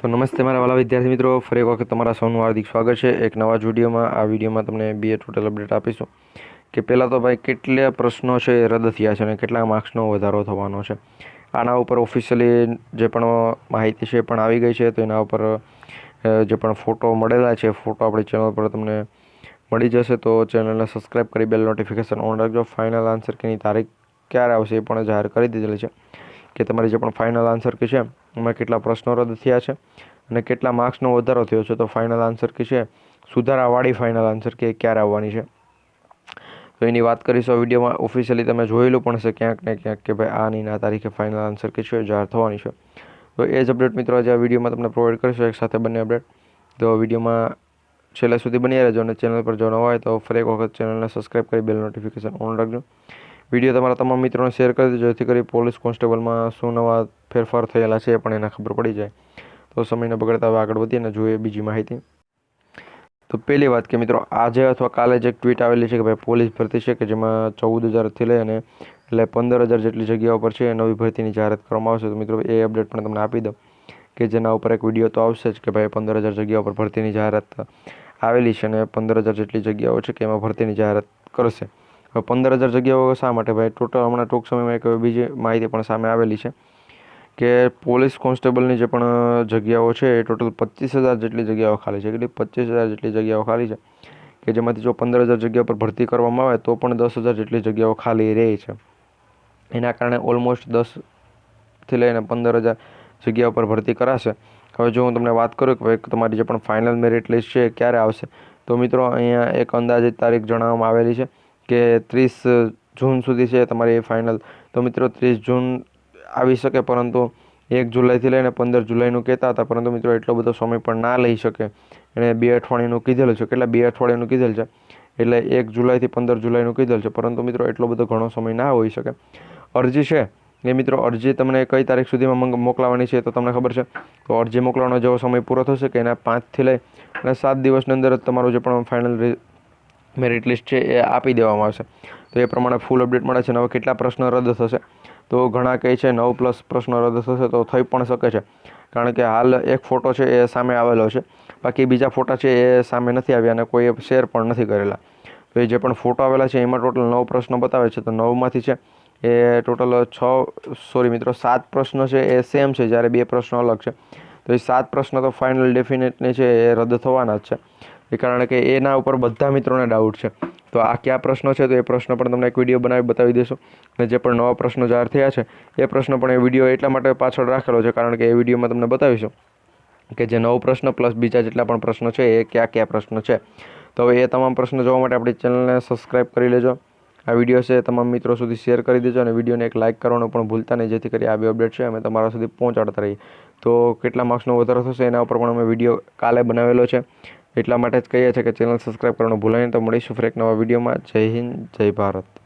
તો નમસ્તે મારા વાલા વિદ્યાર્થી મિત્રો, ફરી એક વખત તમારા સૌનું હાર્દિક સ્વાગત છે એક નવા જ વિડીયોમાં. આ વિડીયોમાં તમને BA ટોટલ અપડેટ આપીશું કે પહેલાં તો ભાઈ કેટલા પ્રશ્નો છે એ રદ થયા છે અને કેટલા માર્ક્સનો વધારો થવાનો છે. આના ઉપર ઓફિશિયલી જે પણ માહિતી છે એ પણ આવી ગઈ છે. તો એના ઉપર જે પણ ફોટો મળેલા છે, ફોટો આપણી ચેનલ પર તમને મળી જશે. તો ચેનલને સબસ્ક્રાઈબ કરી બેલ નોટિફિકેશન ઓન રાખજો. ફાઇનલ આન્સર કીની તારીખ ક્યારે આવશે એ પણ જાહેર કરી દીધેલી છે કે તમારી જે પણ ફાઇનલ આન્સર કી છે એમાં કેટલા પ્રશ્નો રદ થયા છે અને કેટલા માર્ક્સનો વધારો થયો છે. તો ફાઇનલ આન્સર કી છે, સુધારાવાળી ફાઇનલ આન્સર કી ક્યારે આવવાની છે તો એની વાત કરીશું આ વિડીયોમાં. ઓફિશિયલી તમે જોયેલું પણ છે ક્યાંક ને ક્યાંક કે ભાઈ આની આ તારીખે ફાઇનલ આન્સર કી છે જાહેર થવાની છે. તો એ જ અપડેટ મિત્રો આજે આ વિડીયોમાં તમને પ્રોવાઈડ કરીશું એક સાથે બંને અપડેટ. તો વિડીયોમાં છેલ્લે સુધી બની રહેજો અને ચેનલ પર જો ન હોય તો ફરી એક વખત ચેનલને સબસ્ક્રાઈબ કરી બેલ નોટિફિકેશન ઓન રાખજો. વિડીયો તમારા તમામ મિત્રોને શેર કરી દેજો જેથી કરી પોલીસ કોન્સ્ટેબલમાં શું નવા ફેરફાર થયેલા છે એ પણ એને ખબર પડી જાય. તો સમયને બગડતા હવે આગળ વધીએ અને જોઈએ બીજી માહિતી. તો પહેલી વાત કે મિત્રો આજે અથવા કાલે જ એક ટ્વીટ આવેલી છે કે ભાઈ પોલીસ ભરતી છે કે જેમાં 14,000થી લઈ અને એટલે 15,000 જેટલી જગ્યાઓ પર છે નવી ભરતીની જાહેરાત કરવામાં આવશે. તો મિત્રો એ અપડેટ પણ તમને આપી દઉં કે જેના ઉપર એક વિડીયો તો આવશે જ કે ભાઈ 15,000 જગ્યાઓ પર ભરતીની જાહેરાત આવેલી છે અને 15,000 જેટલી જગ્યાઓ છે કે એમાં ભરતીની જાહેરાત કરશે. હવે 15,000 જગ્યાઓ શા માટે ભાઈ? ટોટલ હમણાં ટૂંક સમયમાં એક બીજી માહિતી પણ સામે આવેલી છે કે પોલીસ કોન્સ્ટેબલની જે પણ જગ્યાઓ છે એ ટોટલ 25,000 જેટલી જગ્યાઓ ખાલી છે. કેટલી? 25,000 જેટલી જગ્યાઓ ખાલી છે કે જેમાંથી જો 15,000 જગ્યા પર ભરતી કરવામાં આવે તો પણ 10,000 જેટલી જગ્યાઓ ખાલી રહે છે. એના કારણે ઓલમોસ્ટ 10થી લઈને 15,000 જગ્યા પર ભરતી કરાશે. હવે જો હું તમને વાત કરું કે ભાઈ તમારી જે પણ ફાઇનલ મેરિટ લિસ્ટ છે એ ક્યારે આવશે, તો મિત્રો અહીંયા એક અંદાજિત તારીખ જણાવવામાં આવેલી છે કે 30 જૂન સુધી છે તમારી ફાઇનલ. તો મિત્રો 30 જૂન આવી શકે, પરંતુ 1 જુલાઈથી લઈને 15 જુલાઈનું કહેતા હતા, પરંતુ મિત્રો એટલો બધો સમય પણ ના લઈ શકે. એણે 2 અઠવાડિયાનું કીધેલું છે. કેટલા? 2 અઠવાડિયાનું કીધેલ છે એટલે 1 જુલાઈથી 15 જુલાઈનું કીધેલ છે, પરંતુ મિત્રો એટલો બધો ઘણો સમય ના હોઈ શકે. અરજી છે એ મિત્રો અરજી તમને કઈ તારીખ સુધીમાં મોકલાવાની છે તો તમને ખબર છે? તો અરજી મોકલવાનો જેવો સમય પૂરો થશે કે એના 5થી લઈ અને 7 દિવસની અંદર જ તમારું જે પણ ફાઇનલ મેરિટ લિસ્ટ છે એ આપી દેવામાં આવશે. તો એ પ્રમાણે ફૂલ અપડેટ મળે છે. અને હવે કેટલા પ્રશ્નો રદ થશે, તો ઘણા કહે છે 9+ પ્રશ્નો રદ થશે. તો થઈ પણ શકે છે કારણ કે હાલ એક ફોટો છે એ સામે આવેલો છે, બાકી બીજા ફોટા છે એ સામે નથી આવ્યા અને કોઈએ શેર પણ નથી કરેલા. તો એ જે પણ ફોટો આવેલા છે એમાં ટોટલ 9 પ્રશ્નો બતાવે છે. તો 9માંથી છે એ ટોટલ 7 પ્રશ્નો છે એ સેમ છે, જ્યારે 2 પ્રશ્નો અલગ છે. તો એ 7 પ્રશ્નો તો ફાઇનલ ડેફિનેટલી છે એ રદ થવાના જ છે, એ કારણ કે એના ઉપર બધા મિત્રોને ડાઉટ છે. તો આ કયા પ્રશ્નો છે તો એ પ્રશ્ન પણ તમને એક વિડીયો બનાવી બતાવી દઈશું. અને જે પણ નવા પ્રશ્નો જાહેર થયા છે એ પ્રશ્ન પણ એ વિડીયો એટલા માટે પાછળ રાખેલો છે કારણ કે એ વિડીયોમાં તમને બતાવીશું કે જે 9 પ્રશ્ન પ્લસ બીજા જેટલા પણ પ્રશ્નો છે એ કયા પ્રશ્નો છે. તો હવે એ તમામ પ્રશ્નો જોવા માટે આપણી ચેનલને સબસ્ક્રાઈબ કરી લેજો. આ વિડીયો છે તમામ મિત્રો સુધી શેર કરી દેજો અને વિડીયોને એક લાઇક કરવાનું પણ ભૂલતા નહીં, જેથી કરી આવી અપડેટ છે અમે તમારા સુધી પહોંચાડતા રહીએ. તો કેટલા માર્ક્સનો વધારો થશે એના ઉપર પણ અમે વિડીયો કાલે બનાવેલો છે. એટલા માટે જ કહીએ છીએ કે ચેનલ સબસ્ક્રાઈબ કરવાનું ભૂલાય નહીં. તો મળીશું ફરી એક નવા વિડીયોમાં. જય હિન્દ, જય ભારત.